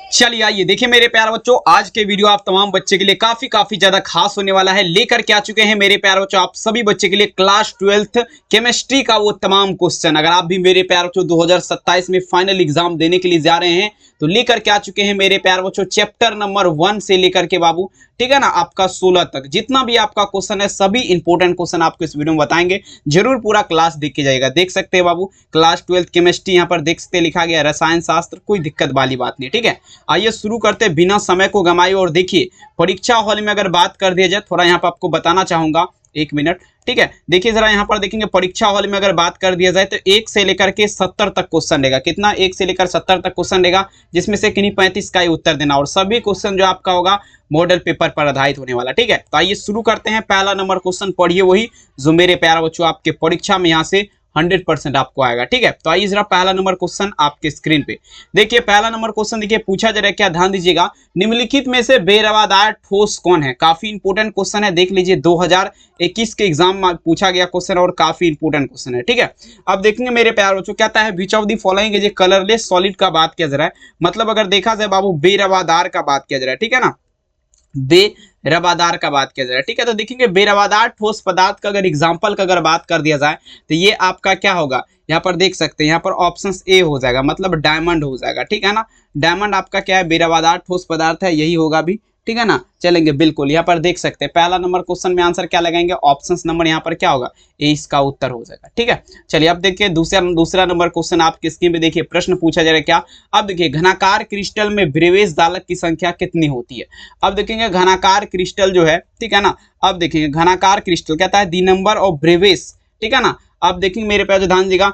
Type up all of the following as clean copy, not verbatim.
चलिए आइए देखिए मेरे प्यारे बच्चों, आज के वीडियो आप तमाम बच्चे के लिए काफी ज्यादा खास होने वाला है। लेकर के आ चुके हैं मेरे प्यारे बच्चों आप सभी बच्चे के लिए क्लास 12th केमिस्ट्री का वो तमाम क्वेश्चन। अगर आप भी मेरे प्यारे बच्चों 2027 में फाइनल एग्जाम देने के लिए जा रहे हैं तो लेकर के आ चुके हैं मेरे प्यारे बच्चों चैप्टर नंबर 1 से लेकर के बाबू, ठीक है ना, आपका 16 तक जितना भी आपका क्वेश्चन है सभी इंपॉर्टेंट क्वेश्चन आपको इस वीडियो में बताएंगे। जरूर पूरा क्लास देख के जाएगा। देख सकते हैं बाबू क्लास 12th केमिस्ट्री यहाँ पर देख सकते हैं लिखा गया रसायन शास्त्र, कोई दिक्कत वाली बात नहीं, ठीक है। आइए शुरू करते हैं बिना समय को गंवाए। और देखिए परीक्षा हॉल में अगर बात कर दिया जाए, थोड़ा यहाँ पर आपको बताना चाहूंगा, एक मिनट, ठीक है। देखिए जरा यहाँ पर देखेंगे परीक्षा हॉल में अगर बात कर दिया जाए तो 1 से लेकर के 70 तक क्वेश्चन रहेगा। कितना? 1 से लेकर 70 तक क्वेश्चन रहेगा, जिसमें से किन्हीं 35 का ही उत्तर देना और सभी क्वेश्चन जो आपका होगा मॉडल पेपर पर आधारित होने वाला, ठीक है। तो आइए शुरू करते हैं। पहला नंबर क्वेश्चन पढ़िए वही जो मेरे प्यारे बच्चों आपके परीक्षा में यहाँ से 100% आपको आएगा, ठीक है। तो आइए जरा पहला नंबर क्वेश्चन आपके स्क्रीन पे देखिए। पहला नंबर क्वेश्चन देखिए पूछा जा रहा है, क्या ध्यान दीजिएगा, निम्नलिखित में से बेरवादार ठोस कौन है? काफी इंपोर्टेंट क्वेश्चन है, देख लीजिए 2021 के एग्जाम में पूछा गया क्वेश्चन और काफी इंपोर्टेंट क्वेश्चन है, ठीक है। अब देखेंगे मेरे प्यारे बच्चों कहता है which of the following is a colourless solid का बात किया जा रहा है। मतलब अगर देखा जाए बाबू बेरवादार का बात किया जा रहा है, ठीक है ना, बेरवादार का बात किया जा रहा है, ठीक है। तो देखेंगे बेरवादार ठोस पदार्थ का अगर एग्जांपल का अगर बात कर दिया जाए तो ये आपका क्या होगा, यहाँ पर देख सकते हैं, यहाँ पर ऑप्शन ए हो जाएगा, मतलब डायमंड हो जाएगा, ठीक है ना। डायमंड आपका क्या है, बेरवादार ठोस पदार्थ है, यही होगा भी, ठीक है ना। चलेंगे बिल्कुल, यहाँ पर देख सकते हैं पहला नंबर क्वेश्चन में आंसर क्या लगाएंगे, ऑप्शन नंबर यहाँ पर क्या होगा, ए इसका उत्तर हो जाएगा, ठीक है। चलिए अब देखिए दूसरा नंबर क्वेश्चन आपकी स्क्रीन पे देखिए प्रश्न पूछा जा रहा है क्या। अब देखिए घनाकार क्रिस्टल में ब्रेवेज दालक की संख्या कितनी होती है। अब देखेंगे घनाकार क्रिस्टल जो है, ठीक है ना, अब देखेंगे घनाकार क्रिस्टल कहता है दी नंबर ऑफ ब्रेवेज, ठीक है ना। अब देखेंगे मेरे प्यारे ध्यान दीजिएगा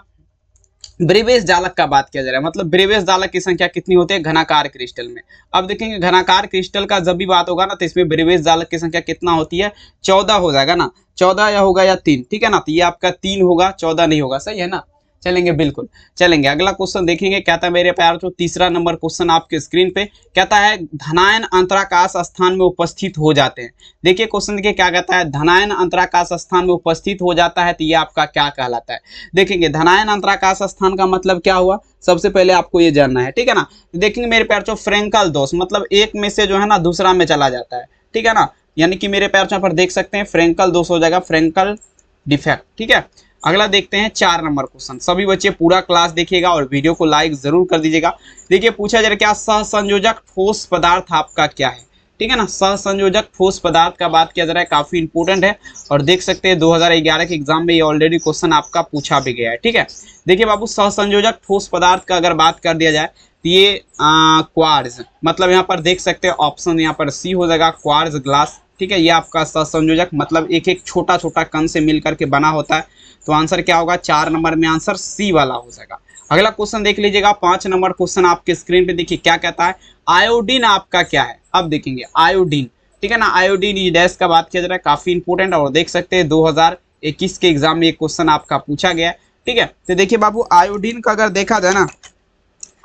ब्रेवेज जालक का बात किया जा रहा है, मतलब ब्रेवेज जालक की संख्या कितनी होती है घनाकार क्रिस्टल में। अब देखेंगे घनाकार क्रिस्टल का जब भी बात होगा ना तो इसमें ब्रेवेज जालक की संख्या कितना होती है, 14 हो जाएगा ना, 14 या होगा या 3, ठीक है ना। तो ये आपका 3 होगा, 14 नहीं होगा, सही है ना। चलेंगे बिल्कुल, चलेंगे अगला क्वेश्चन देखेंगे। कहता है मेरे प्यार तो तीसरा नंबर क्वेश्चन आपके स्क्रीन पे कहता है धनायन अंतराकाश स्थान में उपस्थित हो जाते हैं। देखिए क्वेश्चन देखिए क्या कहता है, धनायन अंतराकाश स्थान में उपस्थित हो जाता है तो ये आपका क्या कहलाता है। देखेंगे धनायन अंतराकाश स्थान का मतलब क्या हुआ, सबसे पहले आपको ये जानना है, ठीक है ना। देखेंगे मेरे प्यार तो फ्रेंकल दोष, मतलब एक में से जो है ना दूसरा में चला जाता है, ठीक है ना। यानी कि मेरे प्यार पर देख सकते हैं फ्रेंकल दोष हो जाएगा, फ्रेंकल डिफेक्ट, ठीक है। अगला देखते हैं 4 नंबर क्वेश्चन। सभी बच्चे पूरा क्लास देखिएगा और वीडियो को लाइक जरूर कर दीजिएगा। देखिए पूछा जा रहा है क्या सहसंयोजक ठोस पदार्थ आपका क्या है, ठीक है ना। सहसंयोजक ठोस पदार्थ का बात किया जा रहा है, काफी इंपोर्टेंट है और देख सकते हैं 2011 के एग्जाम में ये ऑलरेडी क्वेश्चन आपका पूछा भी गया है, ठीक है। देखिए बाबू सहसंयोजक ठोस पदार्थ का अगर बात कर दिया जाए तो ये क्वार्ट्ज, मतलब यहाँ पर देख सकते हैं ऑप्शन यहाँ पर सी हो जाएगा, क्वार्ट्ज ग्लास, ठीक है। ये आपका सहसंयोजक मतलब एक एक छोटा छोटा कण से मिलकर के बना होता है। तो आंसर क्या होगा, 4 नंबर में आंसर सी वाला हो जाएगा। अगला क्वेश्चन देख लीजिएगा 5 नंबर क्वेश्चन आपके स्क्रीन पे देखिए क्या कहता है, आयोडीन आपका क्या है। अब देखेंगे आयोडीन, ठीक है ना, आयोडीन डैश का बात किया जा रहा है, काफी इंपोर्टेंट और देख सकते हैं 2021 के एग्जाम में एक क्वेश्चन आपका पूछा गया है, ठीक है। तो देखिए बाबू आयोडीन का अगर देखा जाए ना,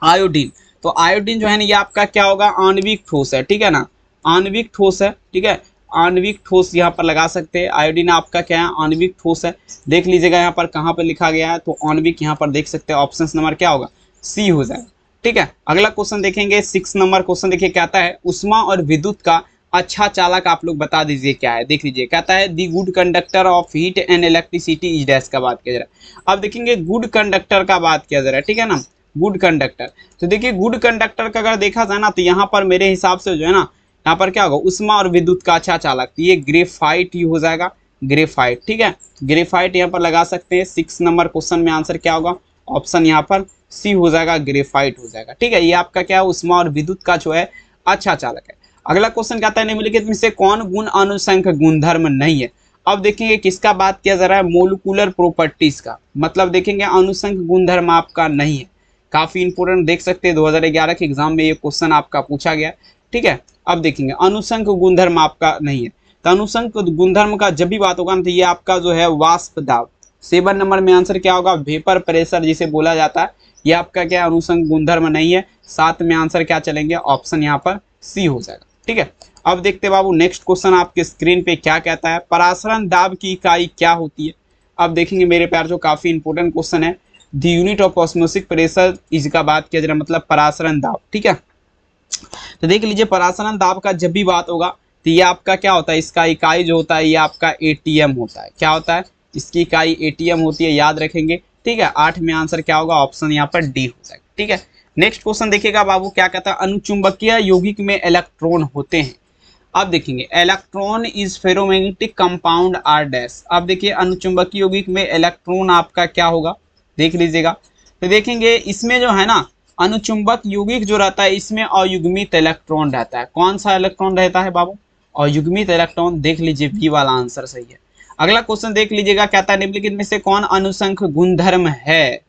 आयोडीन तो आयोडीन जो है ना ये आपका क्या होगा, आणविक ठोस है, ठीक है ना, आणविक ठोस है, ठीक है। आणविक ठोस यहाँ पर लगा सकते हैं, आयोडीन आपका क्या है, आणविक ठोस है। देख लीजिएगा यहाँ पर कहाँ पर लिखा गया है, तो आणविक यहाँ पर देख सकते हैं ऑप्शन नंबर क्या होगा, सी हो जाएगा, ठीक है। अगला क्वेश्चन देखेंगे 6 नंबर क्वेश्चन देखिए कहता है उष्मा और विद्युत का अच्छा चालक आप लोग बता दीजिए क्या है। देख लीजिए कहता है the good conductor of heat and electricity is dash का बात किया जा रहा है। अब देखेंगे गुड कंडक्टर का बात किया जा रहा है, ठीक है ना, गुड कंडक्टर। तो देखिए गुड कंडक्टर का अगर देखा जाए ना तो यहाँ पर मेरे हिसाब से जो है ना यहाँ पर क्या होगा, उष्मा और विद्युत का अच्छा चालक, तो ये ग्रेफाइट ही हो जाएगा, ग्रेफाइट, ठीक है। ग्रेफाइट यहाँ पर लगा सकते हैं। 6 नंबर क्वेश्चन में आंसर क्या होगा, ऑप्शन यहाँ पर सी हो जाएगा, ग्रेफाइट हो जाएगा, ठीक है। ये आपका क्या है, उष्मा और विद्युत का जो है अच्छा चालक है। अगला क्वेश्चन कहता है निम्नलिखित में से कौन गुण अनुसंख्य गुणधर्म नहीं है। अब देखेंगे किसका बात किया जा रहा है, मोलिकुलर प्रॉपर्टीज का, मतलब देखेंगे अनुसंख्य गुणधर्म आपका नहीं है, काफी इंपोर्टेंट देख सकते हैं 2011 के एग्जाम में ये क्वेश्चन आपका पूछा गया, ठीक है। अब देखेंगे अनुसंख्य गुणधर्म आपका नहीं है, तो अनुसंख्य गुणधर्म का जब भी बात होगा ना तो ये आपका जो है वाष्प दाब। 7 नंबर में आंसर क्या होगा, वेपर प्रेशर जिसे बोला जाता है, ये आपका क्या अनुसंख्य गुणधर्म नहीं है। 7 में आंसर क्या चलेंगे, ऑप्शन यहाँ पर सी हो जाएगा, ठीक है। अब देखते बाबू नेक्स्ट क्वेश्चन आपके स्क्रीन पे क्या कहता है, परासरण दाब की इकाई क्या होती है। अब देखेंगे मेरे प्यार जो काफी इंपोर्टेंट क्वेश्चन है, द यूनिट ऑफ ऑस्मोसिक प्रेशर इसका बात किया जा रहा है, मतलब परासरण दाब, ठीक है। तो देख लीजिए परासरण दाब का जब भी बात होगा तो ये आपका क्या होता है, इसका इकाई जो होता है ये आपका एटीएम होता है। क्या होता है, इसकी इकाई एटीएम होती है, याद रखेंगे। ठीक है, 8 में आंसर क्या होगा, ऑप्शन यहाँ पर डी हो जाएगा। ठीक है, नेक्स्ट क्वेश्चन देखिएगा बाबू, क्या कहता है, अनुचुंबकीय यौगिक में इलेक्ट्रॉन होते हैं। अब देखेंगे electron is ferromagnetic compound are dash. अब देखिए अनुचुंबकीय यौगिक में इलेक्ट्रॉन आपका क्या होगा, देख लीजिएगा। तो देखेंगे इसमें जो है ना अनुचुंबक यौगिक जो रहता है इसमें अयुग्मित इलेक्ट्रॉन रहता है। कौन सा इलेक्ट्रॉन रहता है बाबू, अयुग्मित इलेक्ट्रॉन। देख लीजिए बी वाला आंसर सही है। अगला क्वेश्चन देख लीजिएगा, कहता है निम्नलिखित में से कौन अनुसंख गुणधर्म है।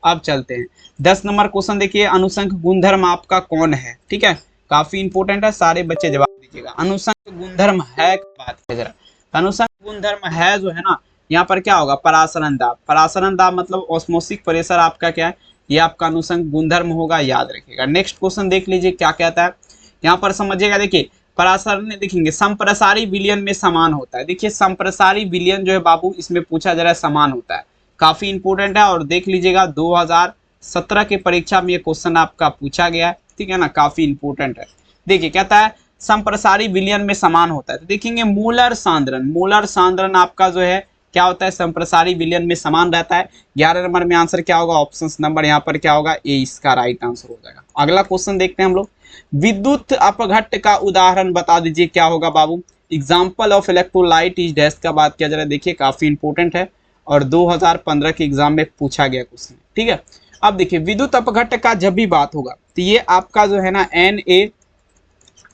अब चलते हैं 10 नंबर क्वेश्चन देखिए, अनुसंख गुणधर्म आपका कौन है। ठीक है, काफी इंपोर्टेंट है, सारे बच्चे जवाब दीजिएगा। अनुसंख गुणधर्म है बात है जरा, अनुसंख गुणधर्म है जो है ना यहाँ पर क्या होगा, परासरण दाब। परासरण दाब मतलब ऑस्मोसिक प्रेशर आपका क्या है, ये आपका अनुसंख गुणधर्म होगा, याद रखिएगा। नेक्स्ट क्वेश्चन देख लीजिए क्या कहता है, यहाँ पर समझिएगा। देखिए परासरण देखेंगे संप्रसारी विलयन में समान होता है। देखिए संप्रसारी विलयन जो है बाबू इसमें पूछा जा रहा है समान होता है, काफी इंपोर्टेंट है। और देख लीजिएगा 2017 के परीक्षा में ये क्वेश्चन आपका पूछा गया है। ठीक है ना, काफी इंपोर्टेंट है। देखिए कहता है संप्रसारी विलयन में समान होता है। तो देखेंगे मूलर सांद्रण, मूलर सांद्रण आपका जो है क्या होता है, संप्रसारी विलयन में समान रहता है। 11 नंबर में आंसर क्या होगा, ऑप्शन नंबर यहाँ पर क्या होगा, ए इसका राइट आंसर हो जाएगा। अगला क्वेश्चन देखते हैं हम लोग, विद्युत अपघट्ट का उदाहरण बता दीजिए, क्या होगा बाबू। Example of electrolyte is dash का बात किया जा रहा है। देखिए काफी इंपोर्टेंट है और 2015 के एग्जाम में पूछा गया क्वेश्चन। ठीक है, अब देखिए विद्युत अपघट्ट का जब भी बात होगा तो ये आपका जो है ना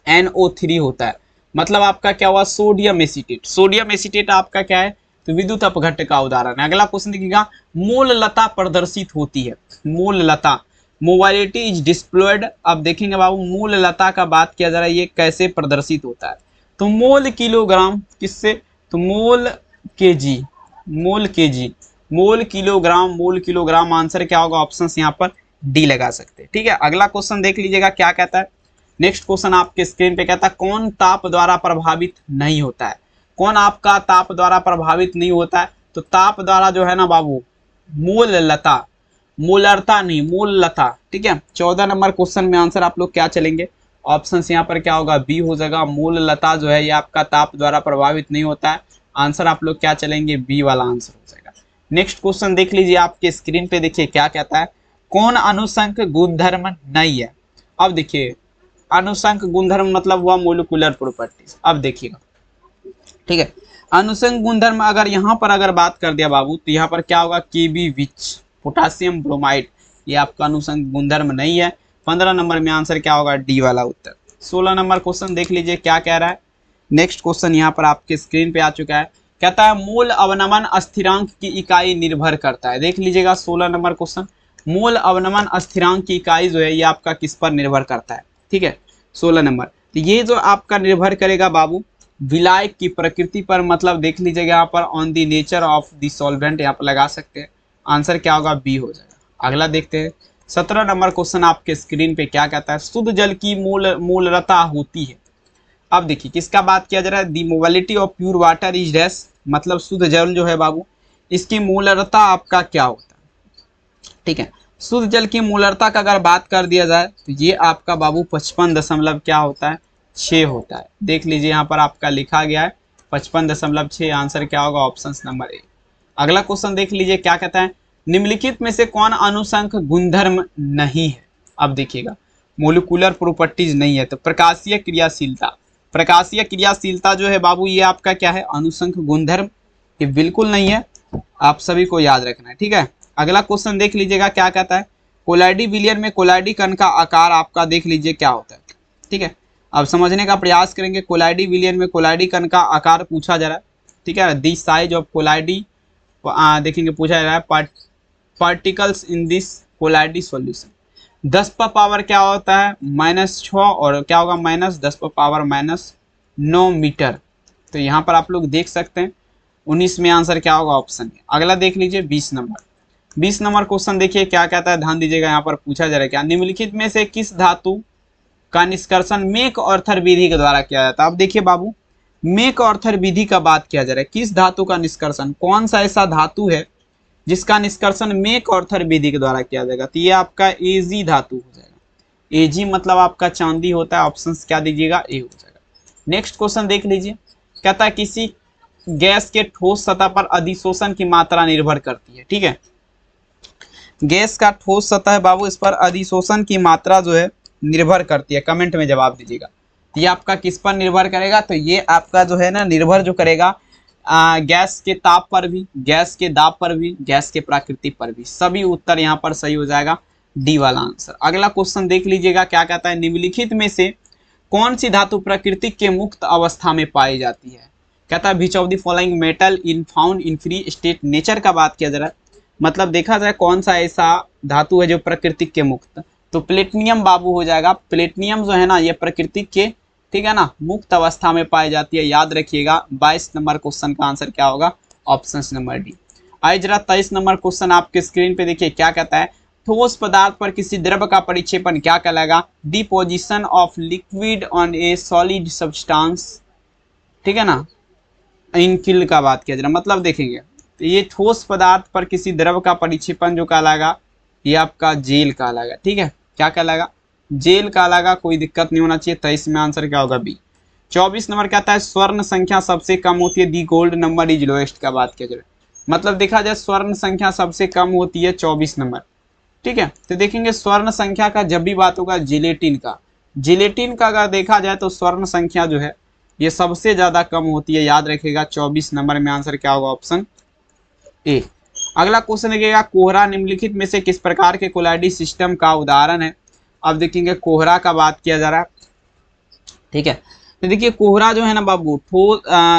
NaNO3 होता है, मतलब आपका क्या हुआ, सोडियम एसीटेट। सोडियम एसीटेट आपका क्या है, तो विद्युत अपघट्ट का उदाहरण है। अगला क्वेश्चन देखिएगा, मूल लता प्रदर्शित होती है। मूल लता, मोबाइलिटी इज डिस्प्लॉयड। अब देखेंगे बाबू मूल लता का बात किया जा रहा है, ये कैसे प्रदर्शित होता है, तो मोल किलोग्राम, किससे, तो मोल केजी, मोल केजी, मोल किलोग्राम, मोल किलोग्राम। आंसर क्या होगा, ऑप्शन यहाँ पर डी लगा सकते हैं। ठीक है, अगला क्वेश्चन देख लीजिएगा क्या कहता है। नेक्स्ट क्वेश्चन आपके स्क्रीन पे कहता है कौन ताप द्वारा प्रभावित नहीं होता है। कौन आपका ताप द्वारा प्रभावित नहीं होता है, तो ताप द्वारा जो है ना बाबू मूल लता, मूलरता नहीं मूल लता। ठीक है, 14 नंबर क्वेश्चन में आंसर आप लोग क्या चलेंगे, ऑप्शन यहाँ पर क्या होगा, बी हो जाएगा। मूल लता जो है ये आपका ताप द्वारा प्रभावित नहीं होता है, आंसर आप लोग क्या चलेंगे, बी वाला आंसर हो जाएगा। नेक्स्ट क्वेश्चन देख लीजिए आपके स्क्रीन पे, देखिए क्या कहता है, कौन अनुसंख गुणधर्म नहीं है। अब देखिए अनुसंख गुणधर्म मतलब हुआ मोलिकुलर प्रॉपर्टीज। अब देखिएगा, ठीक है, अनुसंख गुणधर्म अगर यहाँ पर अगर बात कर दिया बाबू तो यहाँ पर क्या होगा, केबी विच, पोटासियम ब्रोमाइड, ये आपका अनुसंख गुणधर्म नहीं है। 15 नंबर में आंसर क्या होगा, डी वाला उत्तर। 16 नंबर क्वेश्चन देख लीजिए क्या कह रहा है। नेक्स्ट क्वेश्चन यहाँ पर आपके स्क्रीन पे आ चुका है, कहता है मूल अवनमन स्थिरांक की इकाई निर्भर करता है। देख लीजिएगा 16 नंबर क्वेश्चन, मूल अवनमन स्थिरांक की इकाई जो है ये आपका किस पर निर्भर करता है। ठीक है, 16 नंबर, तो ये जो आपका निर्भर करेगा बाबू विलायक की प्रकृति पर, मतलब देख लीजिएगा यहाँ पर on the nature of the solvent यहाँ पर लगा सकते हैं। आंसर क्या होगा, बी हो जाएगा। अगला देखते हैं 17 नंबर क्वेश्चन आपके स्क्रीन पे क्या कहता है, शुद्ध जल की मूलरता होती है। अब देखिए किसका बात किया जा रहा है, the mobility of pure water is dash, मतलब शुद्ध जल जो है बाबू इसकी मूलरता आपका क्या होता है। ठीक है, शुद्ध जल की मूलरता का अगर बात कर दिया जाए तो ये आपका बाबू 55 क्या होता है, 6 होता है। देख लीजिए यहाँ पर आपका लिखा गया है 55.6, आंसर क्या होगा, ऑप्शन नंबर ए। अगला क्वेश्चन देख लीजिए क्या कहता है, निम्नलिखित में से कौन अनुसंख गुणधर्म नहीं है। अब देखिएगा मोलिकुलर प्रॉपर्टीज नहीं है, तो प्रकाशीय क्रियाशीलता, प्रकाशीय क्रियाशीलता जो है बाबू ये आपका क्या है, अनुसंख गुणधर्म, ये बिल्कुल नहीं है, आप सभी को याद रखना है। ठीक है, अगला क्वेश्चन देख लीजिएगा क्या कहता है, कोलाइडी विलयन में कोलाइडी कण का आकार आपका देख लीजिए क्या होता है। ठीक है, अब समझने का प्रयास करेंगे, कोलाइडी विलयन में कोलाइडी कण का आकार पूछा जा रहा है। ठीक है, दी साइज ऑफ कोलाइडी देखेंगे पूछा जा रहा है, पार्टिकल्स इन दिस कोलाइडी सॉल्यूशन। 10 पर पावर क्या होता है, -6, और क्या होगा -10 पर पावर -9 मीटर। तो यहाँ पर आप लोग देख सकते हैं 19 में आंसर क्या होगा, ऑप्शन है। अगला देख लीजिए 20 नंबर, 20 नंबर क्वेश्चन देखिए क्या कहता है, ध्यान दीजिएगा यहाँ पर पूछा जा रहा है क्या, निम्नलिखित में से किस धातु का निष्कर्षण मेक ऑर्थर विधि के द्वारा किया जाता है। अब देखिए बाबू मेक ऑर्थर विधि का बात किया जा रहा है, किस धातु का निष्कर्षण, कौन सा ऐसा धातु है जिसका निष्कर्षण मेक ऑर्थर विधि के द्वारा किया जाएगा, तो ये आपका एजी धातु हो जाएगा। एजी मतलब आपका चांदी होता है, ऑप्शन क्या दीजिएगा, ए हो जाएगा। नेक्स्ट क्वेश्चन देख लीजिए, कहता है किसी गैस के ठोस सतह पर अधिशोषण की मात्रा निर्भर करती है। ठीक है, गैस का ठोस सतह है बाबू, इस पर अधिशोषण की मात्रा जो है निर्भर करती है। कमेंट में जवाब दीजिएगा, ये आपका किस पर निर्भर करेगा, तो ये आपका जो है ना निर्भर जो करेगा गैस के ताप पर भी, गैस के दाब पर भी, गैस के प्रकृति पर भी। सभी उत्तर यहाँ पर सही हो जाएगा, डी वाला आंसर। अगला क्वेश्चन देख लीजिएगा, क्या कहता है, निम्नलिखित में से कौन सी धातु प्रकृति के मुक्त अवस्था में पाई जाती है। कहता है which of the following metal in found in free state nature का बात किया जा रहा है, मतलब देखा जाए कौन सा ऐसा धातु है जो प्रकृति के मुक्त, तो प्लेटिनियम बाबू हो जाएगा। प्लेटिनियम जो है ना ये प्रकृति के, ठीक है ना, मुक्त अवस्था में पाई जाती है, याद रखिएगा। 22 नंबर क्वेश्चन का आंसर क्या होगा, ऑप्शन नंबर डी। आइए जरा 23 नंबर क्वेश्चन आपके स्क्रीन पे देखिए, क्या कहता है, ठोस पदार्थ पर किसी द्रव का परिक्षेपण क्या कहलाएगा, deposition of liquid on A solid substance, ठीक है ना, इनकिल का बात किया जा रहा, मतलब देखेंगे तो ये ठोस पदार्थ पर किसी द्रव का परिक्षेपण जो कहलाएगा ये आपका जेल कहलाएगा। ठीक है, क्या कहलाएगा, जेल कहलाएगा, कोई दिक्कत नहीं होना चाहिए। 23 में आंसर क्या होगा, बी। 24 नंबर कहता है स्वर्ण संख्या सबसे कम होती है, दी गोल्ड नंबर इज लोएस्ट का बात किया जाए, मतलब देखा जाए स्वर्ण संख्या सबसे कम होती है 24 नंबर। ठीक है, तो देखेंगे स्वर्ण संख्या का जब भी बात होगा जिलेटिन का, जिलेटिन का अगर देखा जाए तो स्वर्ण संख्या जो है ये सबसे ज्यादा कम होती है, याद रखिएगा। 24 नंबर में आंसर क्या होगा, ऑप्शन ए। अगला क्वेश्चन देखिएगा, कोहरा निम्नलिखित में से किस प्रकार के कोलाइडी सिस्टम का उदाहरण है। अब देखेंगे कोहरा का बात किया जा रहा है। ठीक है, तो देखिए कोहरा जो है ना बाबू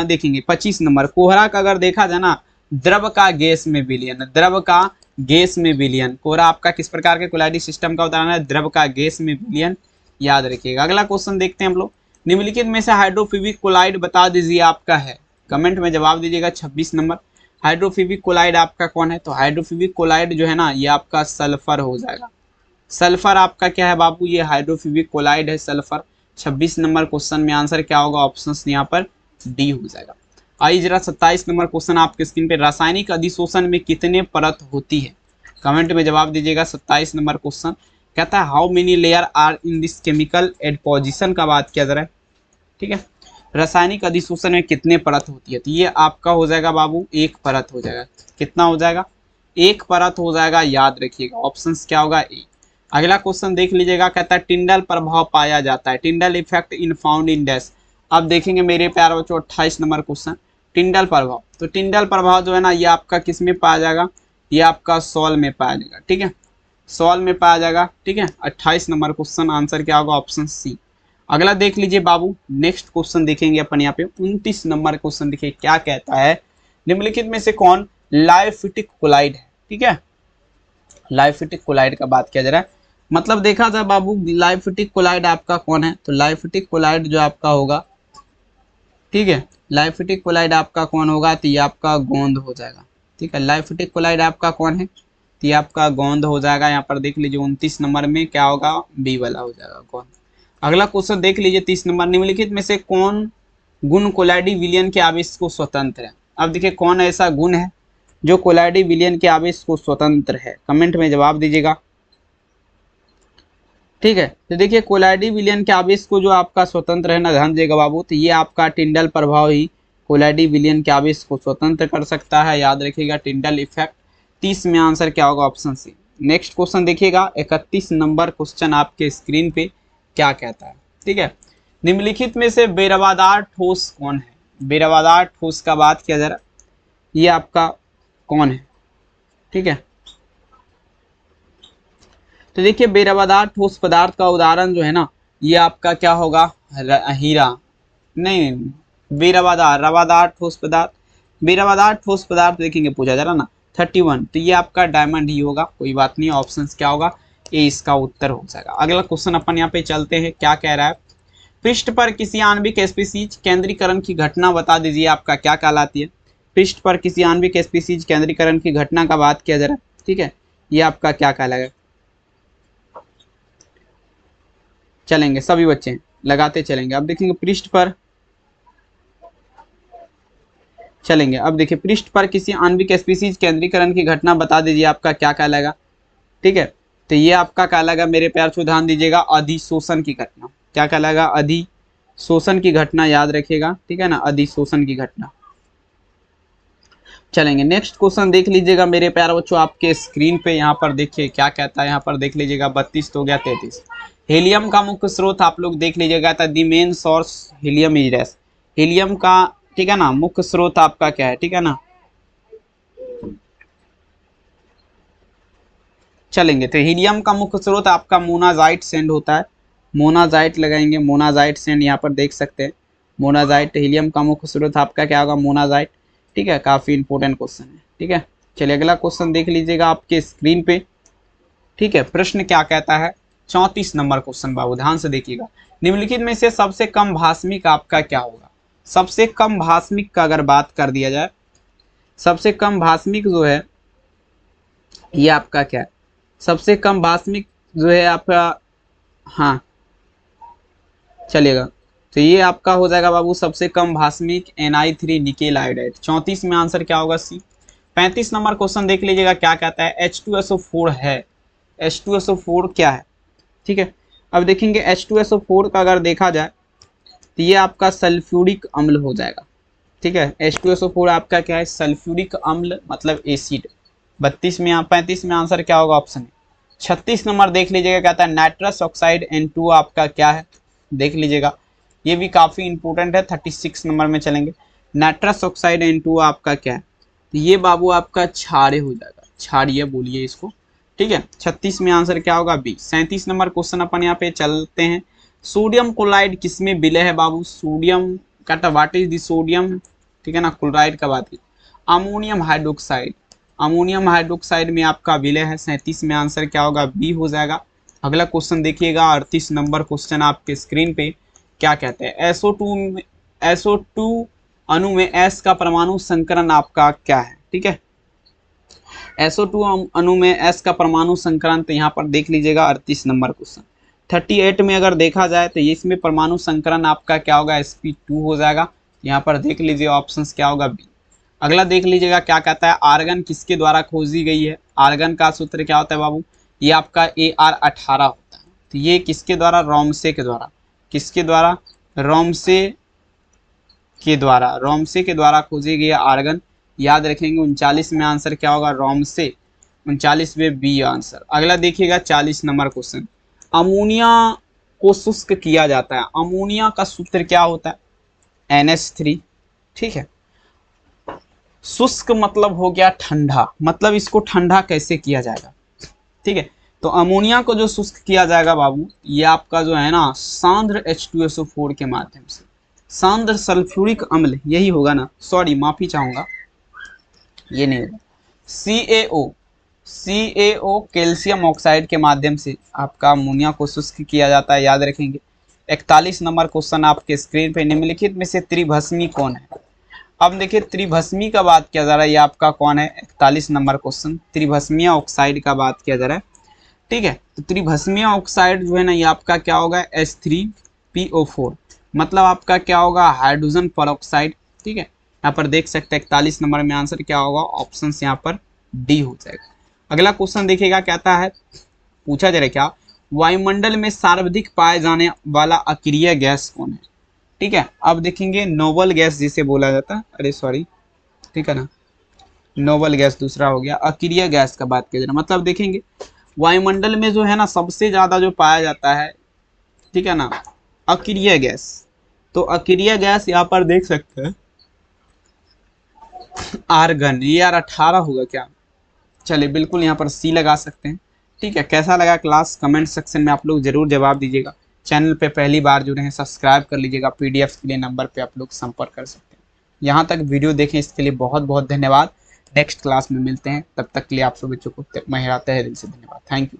देखेंगे 25 नंबर, कोहरा का अगर देखा जाए ना द्रव का गैस में विलयन, द्रव का गैस में विलयन, कोहरा आपका किस प्रकार के कोलाइडी सिस्टम का उदाहरण है, द्रव का गैस में विलयन, याद रखिएगा। अगला क्वेश्चन देखते हैं हम लोग, निम्नलिखित में से हाइड्रोफिबिक कोलाइड बता दीजिए आपका है, कमेंट में जवाब दीजिएगा। 26 नंबर, हाइड्रोफिबिक कोलाइड आपका कौन है, तो हाइड्रोफिबिक कोलाइड जो है ना ये आपका सल्फर हो जाएगा। सल्फर आपका क्या है बाबू, ये हाइड्रोफिबिक कोलाइड है सल्फर। 26 नंबर क्वेश्चन में आंसर क्या होगा, ऑप्शन यहाँ पर डी हो जाएगा। आइए जरा 27 नंबर क्वेश्चन आपके स्क्रीन पे, रासायनिक अधिशोषण में कितने परत होती है, कमेंट में जवाब दीजिएगा। 27 नंबर क्वेश्चन कहता है how many layer are in this chemical adposition का बात किया जा रहा है। ठीक है, रासायनिक अधिशोषण में कितने परत होती है, तो ये आपका हो जाएगा बाबू एक परत हो जाएगा। कितना हो जाएगा, एक परत हो जाएगा, याद रखिएगा। ऑप्शंस क्या होगा, ए। अगला क्वेश्चन देख लीजिएगा, कहता है टिंडल प्रभाव पाया जाता है, Tyndall effect in found in dash. अब देखेंगे मेरे प्यारे बच्चों 28 नंबर क्वेश्चन, टिंडल प्रभाव, तो टिंडल प्रभाव जो है ना ये आपका किस में पाया जाएगा, ये आपका सॉल में पाया जाएगा। ठीक है, सॉल में पाया जाएगा। ठीक है, 28 नंबर क्वेश्चन आंसर क्या होगा, ऑप्शन सी। अगला देख लीजिए बाबू, नेक्स्ट क्वेश्चन देखेंगे अपन यहाँ पे 29 नंबर क्वेश्चन देखिए, क्या कहता है, निम्नलिखित में से कौन लाइफिटिक कोलाइड है। ठीक है, लाइफिटिक कोलाइड का बात किया जा रहा है, मतलब देखा जाए बाबू लाइफिटिक कोलाइड आपका कौन है, तो लाइफिटिक कोलाइड जो आपका होगा, ठीक है, लाइफिटिक कोलाइड आपका कौन होगा, तो ये आपका गोंद हो जाएगा। ठीक है, लाइफिटिक कोलाइड आपका कौन है, तो ये आपका गोंद हो जाएगा। यहाँ पर देख लीजिए 29 नंबर में क्या होगा, बी वाला हो जाएगा, गोंद। अगला क्वेश्चन देख लीजिए 30 नंबर, निम्नलिखित में से कौन गुण कोलाइडी विलयन के आवेश को स्वतंत्र है। अब देखिए कौन ऐसा गुण है जो कोलाइडी विलयन के आवेश को स्वतंत्र है, कमेंट में जवाब दीजिएगा। ठीक है, तो देखिए कोलाइडी विलयन के आवेश को जो आपका स्वतंत्र है ना, ध्यान देगा बाबू, तो ये आपका टिंडल प्रभाव ही कोलाइडी विलयन के आवेश को स्वतंत्र कर सकता है, याद रखिएगा, टिंडल इफेक्ट। 30 में आंसर क्या होगा, ऑप्शन सी। नेक्स्ट क्वेश्चन देखिएगा 31 नंबर क्वेश्चन आपके स्क्रीन पे क्या कहता है। ठीक है, निम्नलिखित में से बेरवादार ठोस कौन है, बेरवादार ठोस का बात किया जा रहा, ये आपका कौन है। ठीक है, तो देखिए बेरवादार ठोस पदार्थ का उदाहरण जो है ना ये आपका क्या होगा, हीरा, नहीं बेरवादार, रवादार ठोस पदार्थ, बेरवादार ठोस पदार्थ देखेंगे पूछा जा रहा ना 31, तो ये आपका डायमंड ही होगा, कोई बात नहीं, ऑप्शन क्या होगा, ए इसका उत्तर हो जाएगा। अगला क्वेश्चन अपन यहाँ पे चलते हैं, क्या कह रहा है, पृष्ठ पर किसी आणविक स्पीसीज केंद्रीकरण की घटना बता दीजिए, आपका क्या कहलाती है। पृष्ठ पर किसी आणविक स्पीसीज केंद्रीकरण की घटना का बात किया जा रहा है। ठीक है, ये आपका क्या कहलाएगा, चलेंगे सभी बच्चे लगाते चलेंगे। अब देखेंगे पृष्ठ पर चलेंगे, अब देखिए पृष्ठ पर किसी आणविक स्पीसीज केंद्रीकरण की घटना बता दीजिए, आपका क्या कहलाएगा। ठीक है, तो ये आपका कहलाएगा मेरे प्यार छो, ध्यान दीजिएगा, अधिशोषण की घटना। क्या कहलाएगा? अधिशोषण की घटना, याद रखिएगा, ठीक है ना, अधिशोषण की घटना। चलेंगे नेक्स्ट क्वेश्चन देख लीजिएगा मेरे प्यारे बच्चों, आपके स्क्रीन पे यहाँ पर देखिए क्या कहता है, यहाँ पर देख लीजिएगा 32 तो हो गया 33। हीलियम का मुख्य स्रोत आप लोग देख लीजिएगा, था the main source helium is gas. Helium का, ठीक है ना, मुख्य स्रोत आपका क्या है, ठीक है ना। चलेंगे तो हीलियम का मुख्य स्रोत आपका मोनाजाइट सैंड होता है। मोनाजाइट लगाएंगे, मोनाजाइट सैंड यहाँ पर देख सकते हैं, मोनाजाइट। हीलियम का मुख्य स्रोत आपका क्या होगा? मोनाजाइट, ठीक है। काफी इंपॉर्टेंट क्वेश्चन है, ठीक है। चलिए अगला क्वेश्चन देख लीजिएगा आपके स्क्रीन पे, ठीक है। प्रश्न क्या कहता है? 34 नंबर क्वेश्चन बाबू, ध्यान से देखिएगा। निम्नलिखित में से सबसे कम भास्मिक आपका क्या होगा? सबसे कम भास्मिक का अगर बात कर दिया जाए, सबसे कम भास्मिक जो है ये आपका क्या है? सबसे कम भास्मिक जो है आपका, हाँ चलिएगा, तो ये आपका हो जाएगा बाबू सबसे कम भास्मिक Na3 निकेल आयोडाइड। 34 में आंसर क्या होगा? सी। 35 नंबर क्वेश्चन देख लीजिएगा क्या कहता है? H2SO4 है। H2SO4 क्या है, ठीक है। अब देखेंगे H2SO4 का अगर देखा जाए तो ये आपका सल्फ्यूरिक अम्ल हो जाएगा, ठीक है। H2SO4 आपका क्या है? सल्फ्यूरिक अम्ल, मतलब एसिड। 32 में, 35 में आंसर क्या होगा? ऑप्शन। 36 नंबर देख लीजिएगा, कहता है नाइट्रस ऑक्साइड N2 आपका क्या है? देख लीजिएगा, ये भी काफी इंपॉर्टेंट है। 36 नंबर में चलेंगे, नाइट्रस ऑक्साइड N2 आपका क्या है? तो ये बाबू आपका क्षारीय हो जाएगा, क्षारीय बोलिए इसको, ठीक है। 36 में आंसर क्या होगा? बी। 37 नंबर क्वेश्चन अपन यहाँ पे चलते हैं। सोडियम क्लोराइड किसमें विलय है बाबू? सोडियम कहता व्हाट इज द सोडियम, ठीक है ना। क्लोराइड का बात की, अमोनियम हाइड्रोक्साइड, अमोनियम हाइड्रोक्साइड में आपका विलय है। 37 में आंसर क्या होगा? बी हो जाएगा। अगला क्वेश्चन देखिएगा, 38 नंबर क्वेश्चन आपके स्क्रीन पे क्या कहते हैं? SO2 अणु में S का परमाणु संकरण आपका क्या है, ठीक है। SO2 अणु में S का परमाणु संकरण, तो यहाँ पर देख लीजिएगा 38 नंबर क्वेश्चन। 38 में अगर देखा जाए तो इसमें परमाणु संकरण आपका क्या होगा? sp2 हो जाएगा। यहाँ पर देख लीजिए ऑप्शंस क्या होगा? बी। अगला देख लीजिएगा क्या कहता है? आर्गन किसके द्वारा खोजी गई है? आर्गन का सूत्र क्या होता है बाबू? ये आपका AR18 होता है। तो ये किसके द्वारा? रोम्से के द्वारा। किसके द्वारा? रोम्से के द्वारा, रोम्से के द्वारा खोजी गई आर्गन, याद रखेंगे। 39 में आंसर क्या होगा? रोम्से। 39 में बी आंसर। अगला देखिएगा 40 नंबर क्वेश्चन। अमोनिया को शुष्क किया जाता है, अमोनिया का सूत्र क्या होता है? NH3, ठीक है। शुष्क मतलब हो गया ठंडा, मतलब इसको ठंडा कैसे किया जाएगा, ठीक है। तो अमोनिया को जो शुष्क किया जाएगा बाबू, ये आपका जो है ना सांद्र H2SO4 के माध्यम से, सांद्र सल्फ्यूरिक अम्ल, यही होगा ना, सॉरी माफी चाहूंगा, ये नहीं होगा। CaO कैल्शियम ऑक्साइड के माध्यम से आपका अमोनिया को शुष्क किया जाता है, याद रखेंगे। 41 नंबर क्वेश्चन आपके स्क्रीन पे, निम्नलिखित में से त्रिभस्मी कौन है? अब देखिए त्रिभस्मी का बात किया जा रहा है, ये आपका कौन है? 41 नंबर क्वेश्चन, त्रिभस्मीय ऑक्साइड का बात किया जा रहा है, ठीक है। तो त्रिभस्मीय ऑक्साइड जो है ना, ये आपका क्या होगा? H3PO4, मतलब आपका क्या होगा? हाइड्रोजन परऑक्साइड, ठीक है। यहाँ पर देख सकते हैं 41 नंबर में आंसर क्या होगा? ऑप्शन यहाँ पर डी हो जाएगा। अगला क्वेश्चन देखिएगा, कहता है, पूछा जा रहा है क्या? वायुमंडल में सर्वाधिक पाए जाने वाला अक्रिय गैस कौन है, ठीक है। अब देखेंगे नोबल गैस जिसे बोला जाता है, अरे सॉरी, ठीक है ना, नोबल गैस दूसरा हो गया, अक्रिय गैस का बात किया जा रहा है। मतलब देखेंगे वायुमंडल में जो है ना सबसे ज्यादा जो पाया जाता है, ठीक है ना, अक्रिय गैस। तो अक्रिय गैस यहाँ पर देख सकते हैं आर्गन, ये यार 18 होगा क्या? चलिए बिल्कुल यहाँ पर सी लगा सकते हैं, ठीक है। कैसा लगा क्लास? कमेंट सेक्शन में आप लोग जरूर जवाब दीजिएगा। चैनल पे पहली बार जुड़े हैं, सब्सक्राइब कर लीजिएगा। PDF के लिए नंबर पे आप लोग संपर्क कर सकते हैं। यहाँ तक वीडियो देखें इसके लिए बहुत बहुत धन्यवाद। नेक्स्ट क्लास में मिलते हैं, तब तक के लिए आप सभी बच्चों को मेरा तहे दिल से धन्यवाद। Thank you.